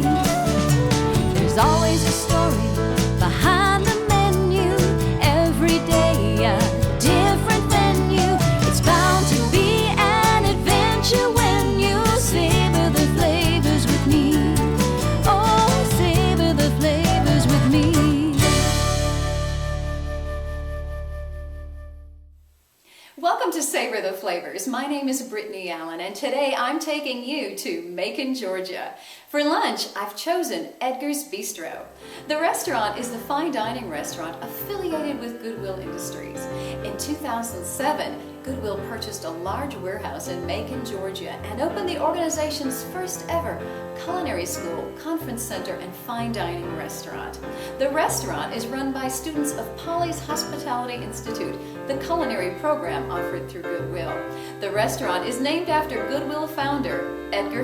me. There's always a story behind the menu. Every day a different venue. It's bound to be an adventure when you savor the flavors with me. Oh, savor the flavors with me. Welcome to Savor the Flavors. My name is Brittany Allyn, and today I'm taking you to Macon, Georgia. For lunch, I've chosen Edgar's Bistro. The restaurant is the fine dining restaurant affiliated with Goodwill Industries. In 2007, Goodwill purchased a large warehouse in Macon, Georgia, and opened the organization's first ever culinary school, conference center, and fine dining restaurant. The restaurant is run by students of Polly's Hospitality Institute, the culinary program offered through Goodwill. The restaurant is named after Goodwill founder Edgar.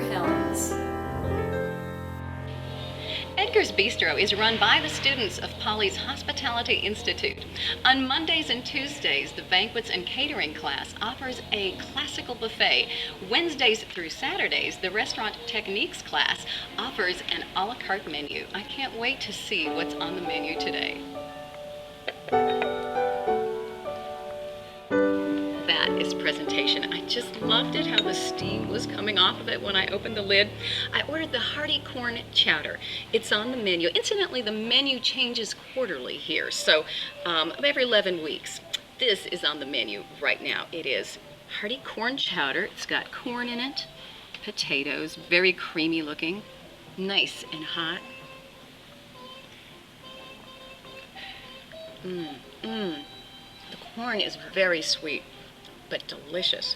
Edgar's Bistro is run by the students of Polly's Hospitality Institute. On Mondays and Tuesdays, the banquets and catering class offers a classical buffet. Wednesdays through Saturdays, the restaurant techniques class offers an a la carte menu. I can't wait to see what's on the menu today. That is presentation. I just loved it, how the steam was coming off of it when I opened the lid. I ordered the hearty corn chowder. It's on the menu. Incidentally, the menu changes quarterly here, so every 11 weeks. This is on the menu right now. It is hearty corn chowder. It's got corn in it, potatoes, very creamy looking, nice and hot. The corn is very sweet, but delicious.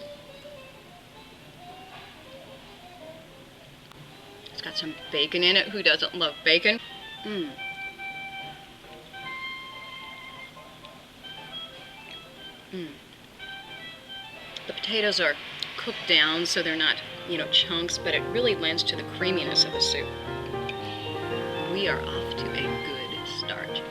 It's got some bacon in it. Who doesn't love bacon? The potatoes are cooked down so they're not, chunks, but it really lends to the creaminess of the soup. We are off to a good start.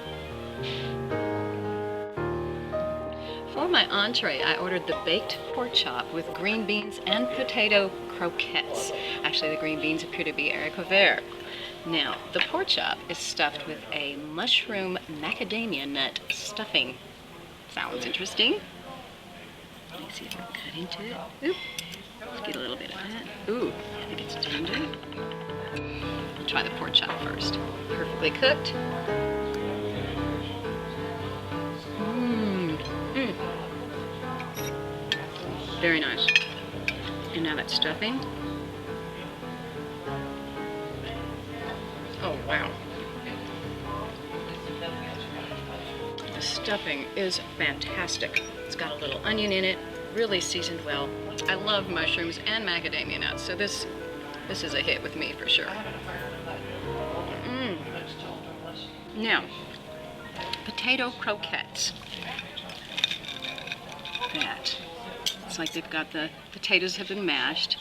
For my entree, I ordered the baked pork chop with green beans and potato croquettes. Actually, the green beans appear to be haricots verts. Now, the pork chop is stuffed with a mushroom macadamia nut stuffing. Sounds interesting. Let me see if I can cut into it. Oop. Let's get a little bit of that. Ooh, I think it's tender. I'll try the pork chop first. Perfectly cooked. Very nice. And now that stuffing. Oh, wow. The stuffing is fantastic. It's got a little onion in it, really seasoned well. I love mushrooms and macadamia nuts, so this is a hit with me for sure. Now, potato croquettes. It's like they've got the potatoes have been mashed,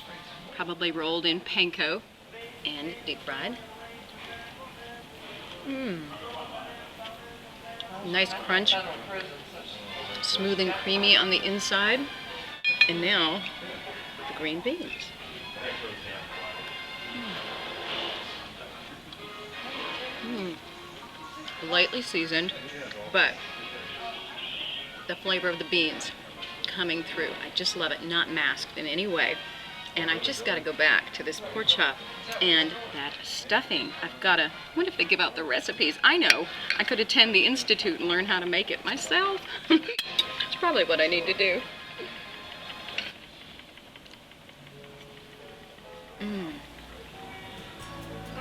probably rolled in panko and deep fried. Nice crunch, smooth and creamy on the inside. And now the green beans. Lightly seasoned, but the flavor of the beans coming through. I just love it, not masked in any way. And I just got to go back to this pork chop and that stuffing. I wonder if they give out the recipes. I know I could attend the institute and learn how to make it myself. That's probably what I need to do.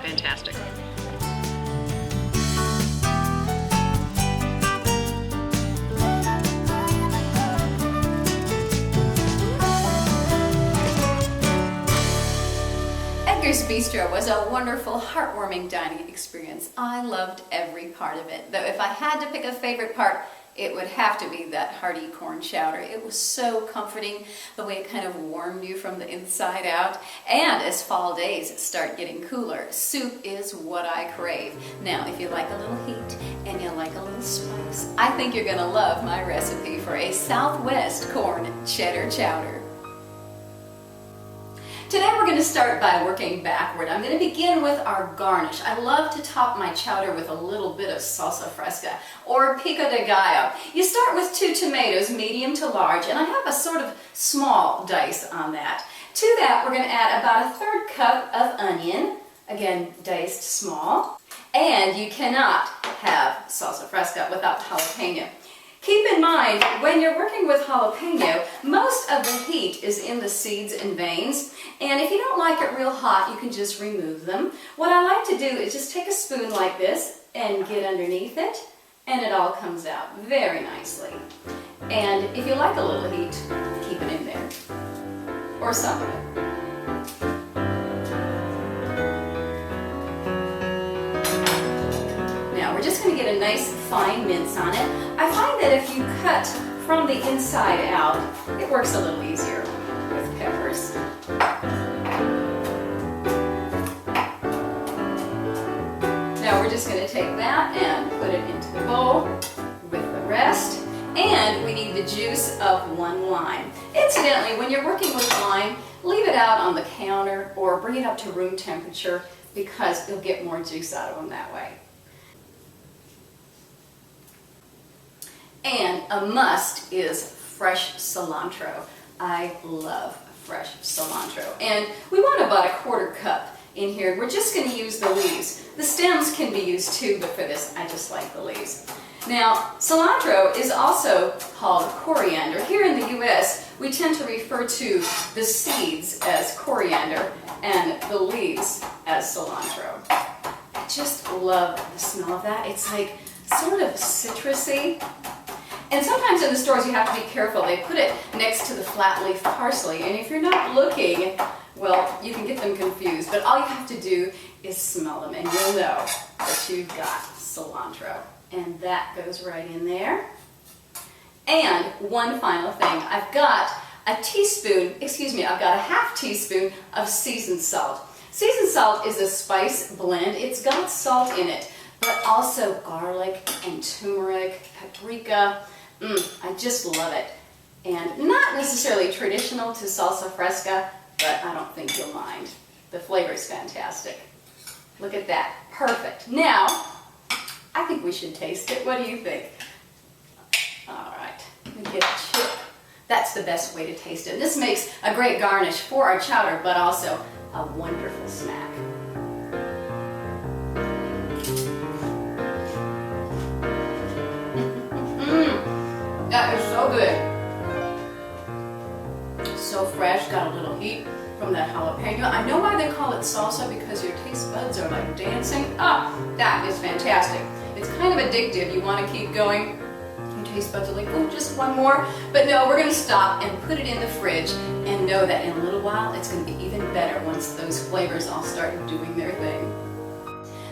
Fantastic. Edgar's Bistro was a wonderful, heartwarming dining experience. I loved every part of it. Though if I had to pick a favorite part, it would have to be that hearty corn chowder. It was so comforting, the way it kind of warmed you from the inside out. And as fall days start getting cooler, soup is what I crave. Now, if you like a little heat and you like a little spice, I think you're gonna love my recipe for a Southwest corn cheddar chowder. Today we're going to start by working backward. I'm going to begin with our garnish. I love to top my chowder with a little bit of salsa fresca or pico de gallo. You start with 2 tomatoes, medium to large, and I have a sort of small dice on that. To that we're going to add about a 1/3 cup of onion, again diced small, and you cannot have salsa fresca without jalapeno. Keep in mind, when you're working with jalapeno, most of the heat is in the seeds and veins, and if you don't like it real hot, you can just remove them. What I like to do is just take a spoon like this and get underneath it, and it all comes out very nicely. And if you like a little heat, keep it in there, or some of it. We're just going to get a nice fine mince on it. I find that if you cut from the inside out, it works a little easier with peppers. Now we're just going to take that and put it into the bowl with the rest. And we need the juice of 1 lime. Incidentally, when you're working with lime, leave it out on the counter or bring it up to room temperature because you'll get more juice out of them that way. And a must is fresh cilantro. I love fresh cilantro. And we want about a 1/4 cup in here. We're just going to use the leaves. The stems can be used too, but for this I just like the leaves. Now, cilantro is also called coriander. Here in the U.S., we tend to refer to the seeds as coriander and the leaves as cilantro. I just love the smell of that. It's like sort of citrusy. And sometimes in the stores you have to be careful. They put it next to the flat leaf parsley, and if you're not looking, well, you can get them confused. But all you have to do is smell them, and you'll know that you've got cilantro. And that goes right in there. And one final thing, I've got a 1/2 teaspoon of seasoned salt. Seasoned salt is a spice blend. It's got salt in it, but also garlic and turmeric, paprika. I just love it. And not necessarily traditional to salsa fresca, but I don't think you'll mind. The flavor is fantastic. Look at that. Perfect. Now, I think we should taste it. What do you think? All right. Let me get a chip. That's the best way to taste it. This makes a great garnish for our chowder, but also a wonderful snack. That is so good. So fresh, got a little heat from that jalapeno. I know why they call it salsa, because your taste buds are like dancing. That is fantastic. It's kind of addictive. You want to keep going. Your taste buds are like, oh, just one more. But no, we're going to stop and put it in the fridge and know that in a little while it's going to be even better once those flavors all start doing their thing.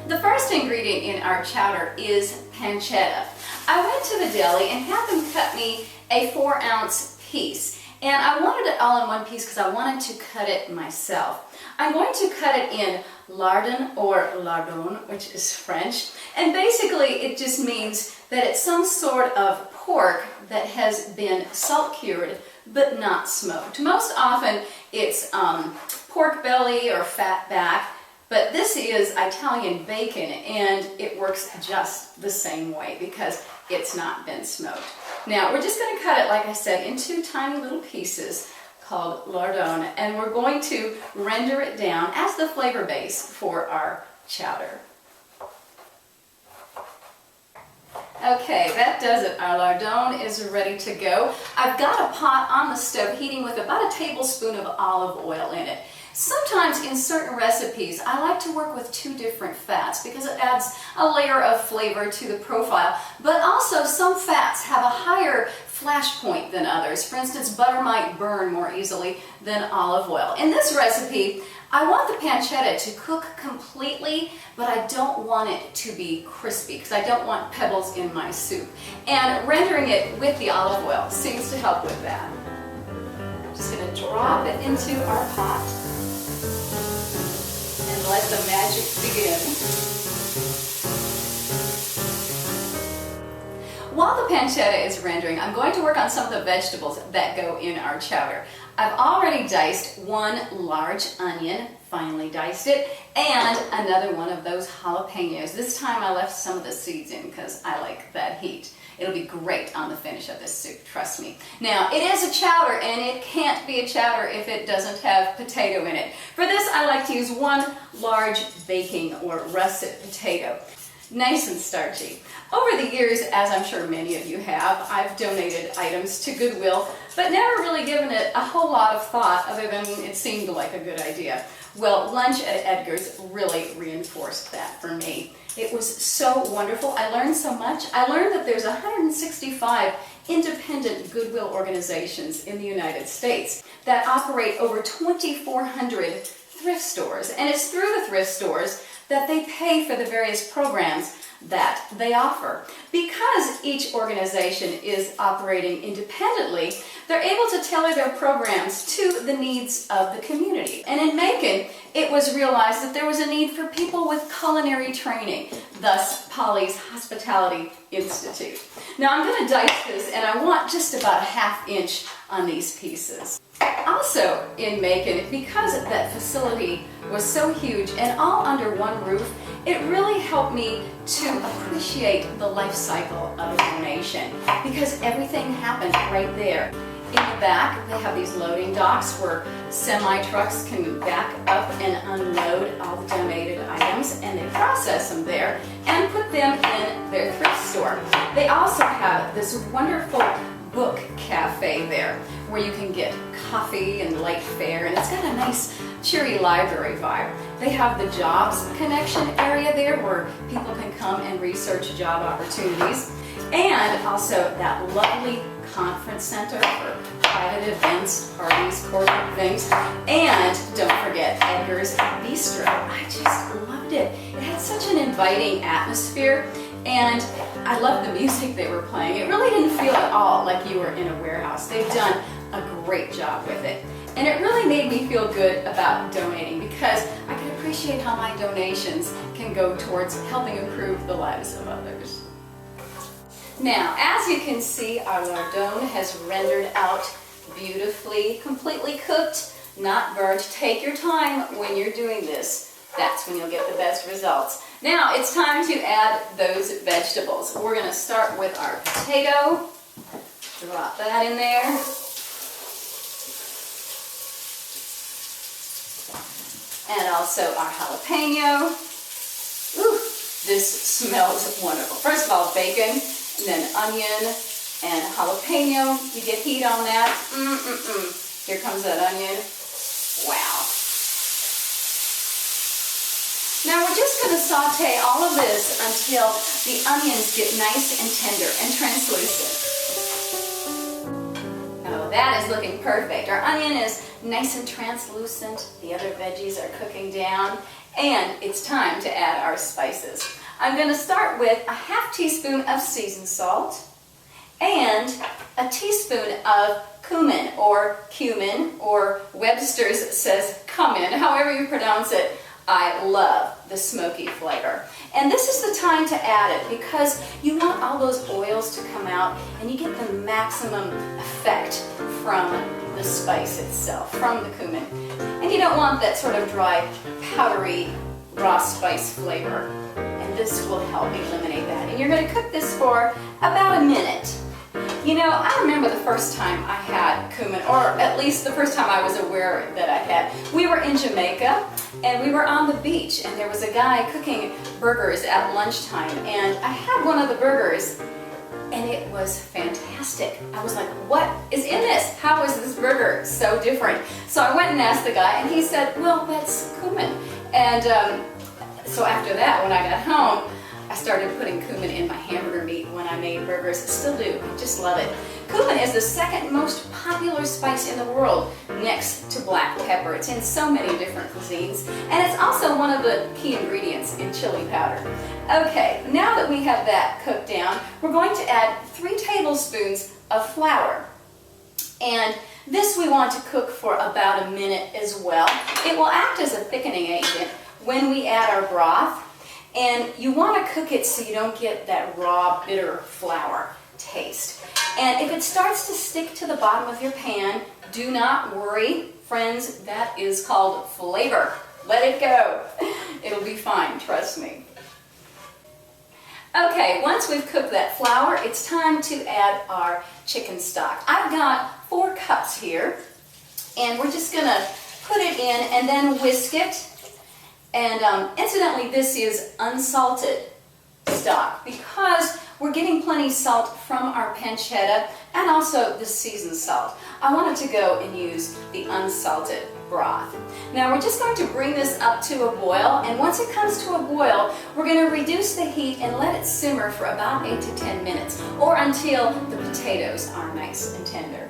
The first ingredient in our chowder is pancetta. I went to the deli and had them cut me a 4-ounce piece. And I wanted it all in one piece because I wanted to cut it myself. I'm going to cut it in lardon or lardon, which is French. And basically it just means that it's some sort of pork that has been salt cured but not smoked. Most often it's pork belly or fat back. But this is Italian bacon, and it works just the same way because it's not been smoked. Now, we're just going to cut it, like I said, into tiny little pieces called lardon, and we're going to render it down as the flavor base for our chowder. Okay, that does it. Our lardon is ready to go. I've got a pot on the stove heating with about a tablespoon of olive oil in it. Sometimes in certain recipes, I like to work with 2 different fats because it adds a layer of flavor to the profile. But also some fats have a higher flash point than others. For instance, butter might burn more easily than olive oil. In this recipe, I want the pancetta to cook completely, but I don't want it to be crispy because I don't want pebbles in my soup. And rendering it with the olive oil seems to help with that. I'm just going to drop it into our pot. Let the magic begin. While the pancetta is rendering, I'm going to work on some of the vegetables that go in our chowder. I've already diced one large onion, finely diced it, and another one of those jalapenos. This time I left some of the seeds in because I like that heat. It'll be great on the finish of this soup, trust me. Now, it is a chowder, and it can't be a chowder if it doesn't have potato in it. For this, I like to use one large baking or russet potato. Nice and starchy. Over the years, as I'm sure many of you have, I've donated items to Goodwill, but never really given it a whole lot of thought other than it seemed like a good idea. Well, lunch at Edgar's really reinforced that for me. It was so wonderful. I learned so much. I learned that there's 165 independent Goodwill organizations in the United States that operate over 2,400 thrift stores. And it's through the thrift stores that they pay for the various programs that they offer. Because each organization is operating independently, they're able to tailor their programs to the needs of the community. And in Macon, it was realized that there was a need for people with culinary training, thus Polly's Hospitality Institute. Now I'm going to dice this, and I want just about a ½ inch on these pieces. Also in Macon, because that facility was so huge and all under one roof, it really helped me to appreciate the life cycle of a donation because everything happened right there. In the back, they have these loading docks where semi-trucks can back up and unload all the donated items, and they process them there and put them in their thrift store. They also have this wonderful book cafe there where you can get coffee and light fare, and it's got a nice cheery library vibe. They have the jobs connection area there where people can come and research job opportunities, and also that lovely conference center for private events, parties, corporate things, and don't forget Edgar's Bistro. I just loved it. It had such an inviting atmosphere, and I loved the music they were playing. It really didn't feel at all like you were in a warehouse. They've done a great job with it. And it really made me feel good about donating because I can appreciate how my donations can go towards helping improve the lives of others. Now, as you can see, our lardon has rendered out beautifully, completely cooked, not burnt. Take your time when you're doing this. That's when you'll get the best results. Now, it's time to add those vegetables. We're going to start with our potato. Drop that in there. And also our jalapeno. Ooh, this smells wonderful. First of all, bacon, and then onion and jalapeno. You get heat on that. Here comes that onion. Wow. Now we're just going to saute all of this until the onions get nice and tender and translucent. Oh, that is looking perfect. Our onion is nice and translucent. The other veggies are cooking down. And it's time to add our spices. I'm going to start with a ½ teaspoon of seasoned salt and a teaspoon of cumin, or Webster's says cumin, however you pronounce it. I love the smoky flavor. And this is the time to add it because you want all those oils to come out and you get the maximum effect from the spice itself, from the cumin. And you don't want that sort of dry, powdery, raw spice flavor. And this will help eliminate that. And you're going to cook this for about a minute. You know, I remember the first time I had cumin, or at least the first time I was aware that I had. We were in Jamaica, and we were on the beach, and there was a guy cooking burgers at lunchtime, and I had one of the burgers, and it was fantastic. I was like, what is in this? How is this burger so different? So I went and asked the guy, and he said, well, that's cumin. And so after that, when I got home, I started putting cumin in my hamburger meat when I made burgers. Still do. I just love it. Cumin is the second most popular spice in the world next to black pepper. It's in so many different cuisines, and it's also one of the key ingredients in chili powder. Okay, now that we have that cooked down, we're going to add 3 tablespoons of flour. And this we want to cook for about a minute as well. It will act as a thickening agent when we add our broth. And you want to cook it so you don't get that raw, bitter flour taste. And if it starts to stick to the bottom of your pan, do not worry, friends, that is called flavor. Let it go. It'll be fine, trust me. Okay, once we've cooked that flour, it's time to add our chicken stock. I've got 4 cups here, and we're just gonna put it in and then whisk it. And incidentally, this is unsalted stock because we're getting plenty salt from our pancetta and also the seasoned salt. I wanted to go and use the unsalted broth. Now we're just going to bring this up to a boil, and once it comes to a boil, we're going to reduce the heat and let it simmer for about 8 to 10 minutes or until the potatoes are nice and tender.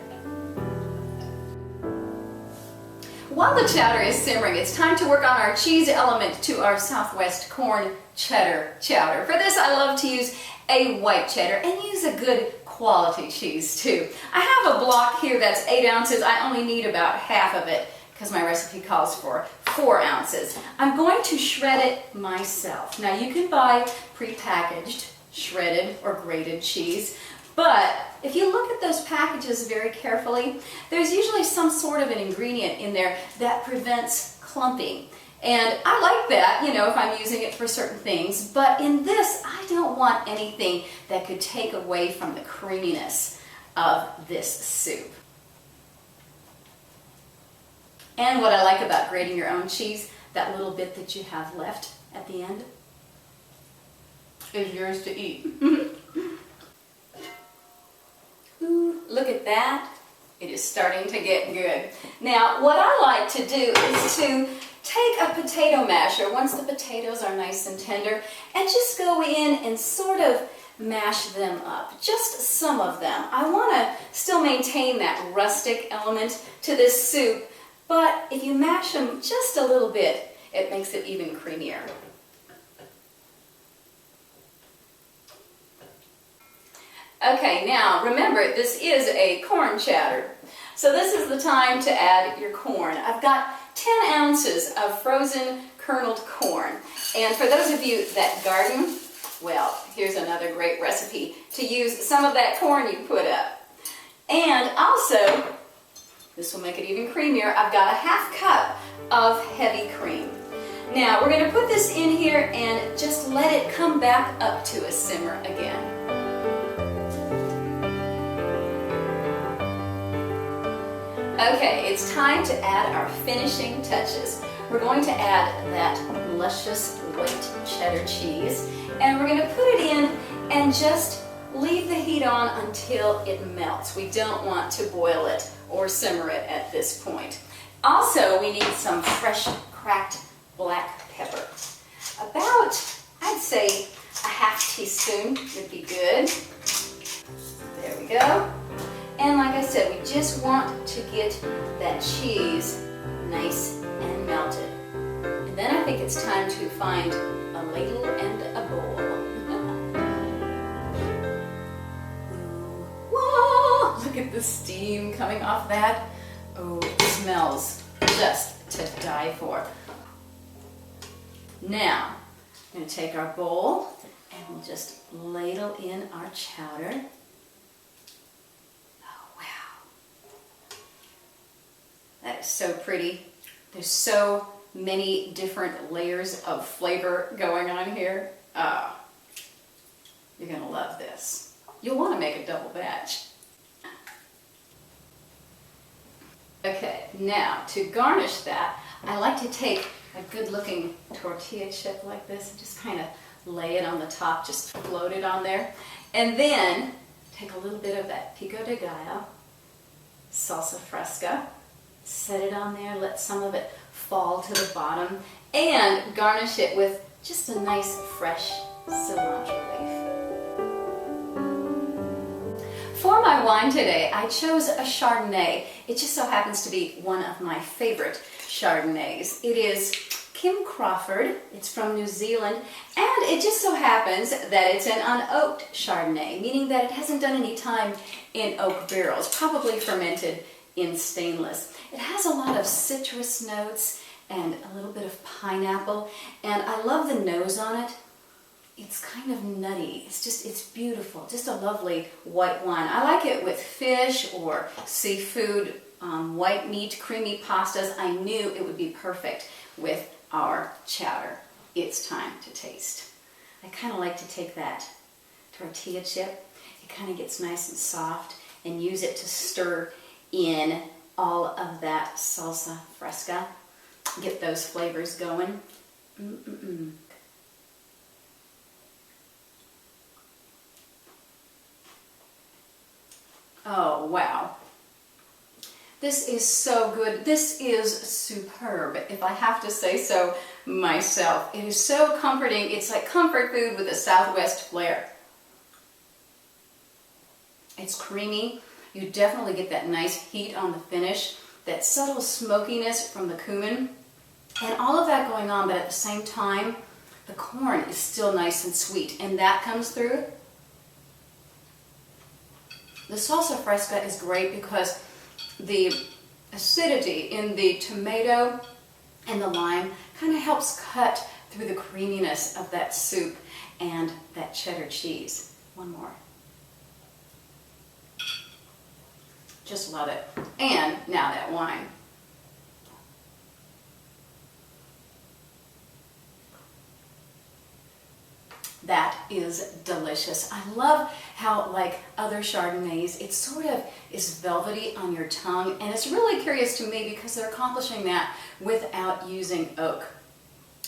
While the chowder is simmering, it's time to work on our cheese element to our Southwest corn cheddar chowder. For this, I love to use a white cheddar and use a good quality cheese too. I have a block here that's 8 ounces. I only need about half of it because my recipe calls for 4 ounces. I'm going to shred it myself. Now you can buy prepackaged, shredded or grated cheese, but if you look at those packages very carefully, there's usually some sort of an ingredient in there that prevents clumping. And I like that, you know, if I'm using it for certain things, but in this, I don't want anything that could take away from the creaminess of this soup. And what I like about grating your own cheese, that little bit that you have left at the end, is yours to eat. Ooh, look at that. It is starting to get good. Now, what I like to do is to take a potato masher once the potatoes are nice and tender and just go in and sort of mash them up. Just some of them. I want to still maintain that rustic element to this soup, but if you mash them just a little bit, it makes it even creamier. Okay, now remember, this is a corn chowder. So this is the time to add your corn. I've got 10 ounces of frozen kerneled corn. And for those of you that garden, well, here's another great recipe to use some of that corn you put up. And also, this will make it even creamier, I've got a ½ cup of heavy cream. Now we're going to put this in here and just let it come back up to a simmer again. Okay, it's time to add our finishing touches. We're going to add that luscious white cheddar cheese, and we're going to put it in and just leave the heat on until it melts. We don't want to boil it or simmer it at this point. Also, we need some fresh cracked black pepper. About, I'd say, a ½ teaspoon would be good. There we go. And like I said, we just want to get that cheese nice and melted. And then I think it's time to find a ladle and a bowl. Whoa! Look at the steam coming off that. Oh, it smells just to die for. Now, I'm going to take our bowl and we'll just ladle in our chowder. That is so pretty. There's so many different layers of flavor going on here. You're gonna love this. You'll want to make a double batch. Okay, now to garnish that, I like to take a good looking tortilla chip like this and just kind of lay it on the top, just float it on there. And then take a little bit of that pico de gallo, salsa fresca, set it on there, let some of it fall to the bottom, and garnish it with just a nice fresh cilantro leaf. For my wine today, I chose a Chardonnay. It just so happens to be one of my favorite Chardonnays. It is Kim Crawford. It's from New Zealand, and it just so happens that it's an unoaked Chardonnay, meaning that it hasn't done any time in oak barrels, probably fermented in stainless. It has a lot of citrus notes and a little bit of pineapple, and I love the nose on it. it's kind of nutty. It's beautiful. Just a lovely white wine. I like it with fish or seafood, white meat, creamy pastas. I knew it would be perfect with our chowder. It's time to taste. I kind of like to take that tortilla chip. It kind of gets nice and soft, and use it to stir in all of that salsa fresca. Get those flavors going. Oh, wow. This is so good. This is superb, if I have to say so myself. It is so comforting. It's like comfort food with a Southwest flair. It's creamy. You definitely get that nice heat on the finish, that subtle smokiness from the cumin, and all of that going on, but at the same time, the corn is still nice and sweet, and that comes through. The salsa fresca is great because the acidity in the tomato and the lime kind of helps cut through the creaminess of that soup and that cheddar cheese. One more. Just love it. And now that wine. That is delicious. I love how, like other Chardonnays, it sort of is velvety on your tongue, and it's really curious to me because they're accomplishing that without using oak.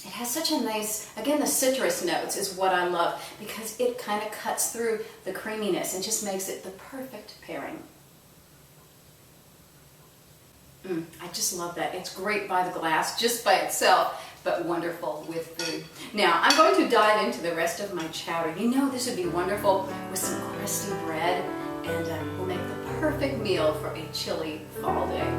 It has such a nice, again, the citrus notes is what I love because it kind of cuts through the creaminess and just makes it the perfect pairing. I just love that. It's great by the glass, just by itself, but wonderful with food. Now, I'm going to dive into the rest of my chowder. You know this would be wonderful with some crusty bread, and will make the perfect meal for a chilly fall day.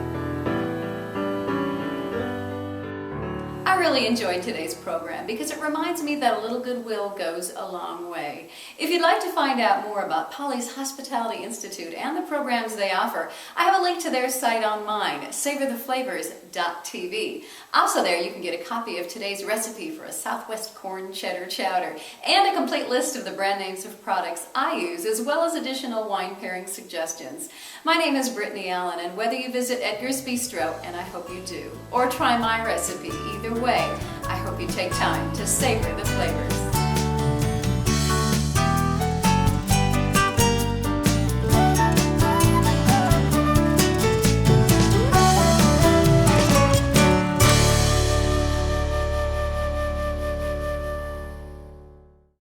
I really enjoyed today's program because it reminds me that a little goodwill goes a long way. If you'd like to find out more about Polly's Hospitality Institute and the programs they offer, I have a link to their site on mine, savortheflavors.tv. Also there you can get a copy of today's recipe for a Southwest corn cheddar chowder and a complete list of the brand names of products I use, as well as additional wine pairing suggestions. My name is Brittany Allyn, and whether you visit Edgar's Bistro, and I hope you do, or try my recipe, either way, I hope you take time to savor the flavors.